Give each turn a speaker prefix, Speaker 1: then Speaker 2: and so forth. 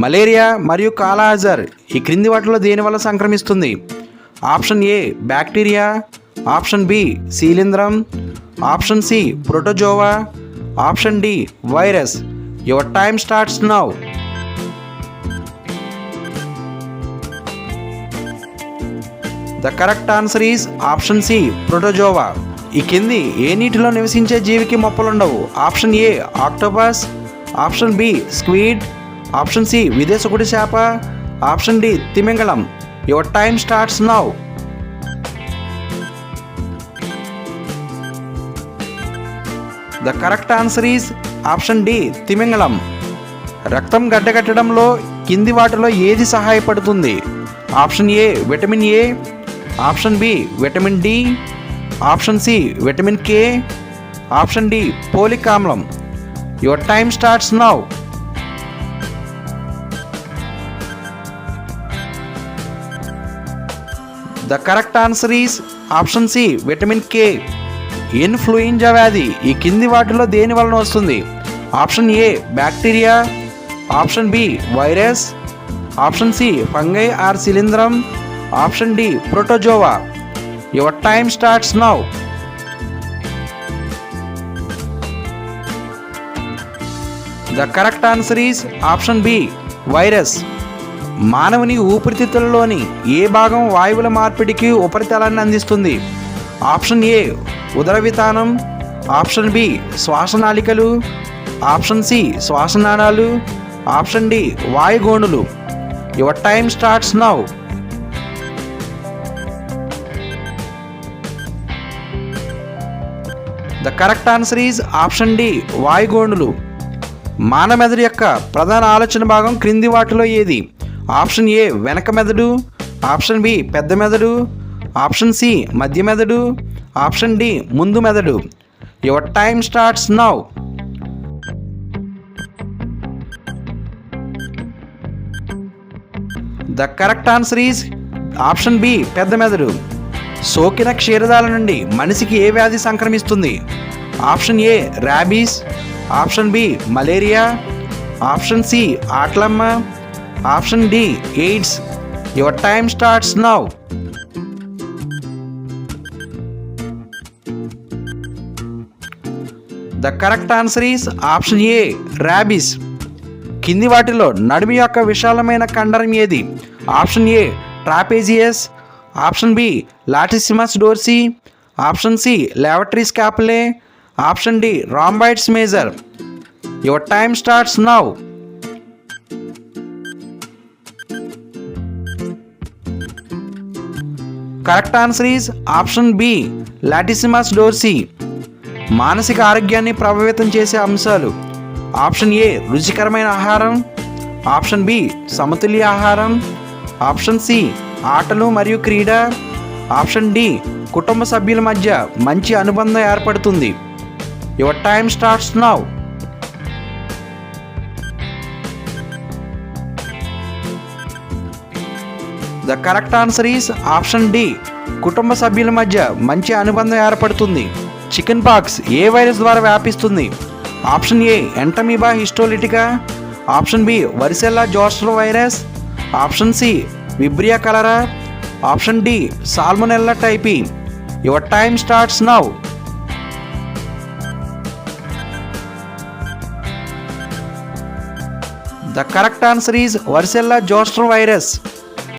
Speaker 1: Malaria మరియు కాలాజర్ ఈ క్రింది వాటిలో దేని వల్ల సంక్రమిస్తుంది? Option A bacteria, option B శీలింద్రం, option C protozoa, option D virus. Your time starts now. The correct answer is option C protozoa. ఈ కింది ఏ నీటిలో నివసించే జీవికి మొప్పలుండవు? Option A octopus, option B squid, option C విదేశకుడి చేప, ఆప్షన్ డి తిమింగళం. Your time starts now. The correct answer is option D తిమింగళం. రక్తం గడ్డకట్టడంలో కింది వాటిలో ఏది సహాయపడుతుంది? Option A vitamin A, option B vitamin D, option C vitamin K, option D folic ఆమ్లం. Your time starts now. The correct answer is option C vitamin K. Influenza వ్యాధి ఈ కింది వాటిలో దేని వలన వస్తుంది? Option A bacteria, option B virus, option C fungi or శిలీంధ్రం, option D protozoa. Your time starts now. The correct answer is option B virus. మానవుని ఊపిరితిత్తులలోని ఏ భాగం వాయువుల మార్పిడికి ఉపరితలాన్ని అందిస్తుంది? ఆప్షన్ ఏ ఉదర వితానం, ఆప్షన్ బి శ్వాసనాళికలు, ఆప్షన్ సి శ్వాసనాళాలు, ఆప్షన్ డి వాయుగోణులు. Your time starts now. The correct answer is option D వాయుగోణులు. మానవ మెదడు యొక్క ప్రధాన ఆలోచన భాగం క్రింది వాటిలో ఏది? ఆప్షన్ ఏ వెనక మెదడు, ఆప్షన్ బి పెద్ద మెదడు, ఆప్షన్ సి మధ్య మెదడు, ఆప్షన్ డి ముందు మెదడు. Your time starts now. The correct answer is option B పెద్ద మెదడు. సోకిన క్షీరదాల నుండి మనిషికి ఏ వ్యాధి సంక్రమిస్తుంది? Option A rabies, option B malaria, option C ఆట్లమ్మ, option D AIDS. Your time starts now. The correct answer is option A rabies. కింది వాటిలో నడుము యొక్క విశాలమైన కండరం ఏది? Option A trapezius, option B latissimus dorsi, option C levator scapulae, option D rhomboids major. Your time starts now. Correct answer is option B latissimus dorsi. మానసిక ఆరోగ్యాన్ని ప్రభావితం చేసే అంశాలు? ఆప్షన్ ఏ రుచికరమైన ఆహారం, ఆప్షన్ బి సమతుల్య ఆహారం, ఆప్షన్ సి ఆటలు మరియు క్రీడ, ఆప్షన్ డి కుటుంబ సభ్యుల మధ్య మంచి అనుబంధం ఏర్పడుతుంది. Your time starts now. The correct answer is option D కుటుంబ సభ్యుల మధ్య మంచి అనుబంధం ఏర్పడుతుంది. చికెన్ పాక్స్ ఏ వైరస్ ద్వారా వ్యాపిస్తుంది? Option A entamoeba histolytica, option B varicella zoster virus, option C vibrio cholera, option D salmonella typhi. Your time starts now. The correct answer is varicella zoster virus.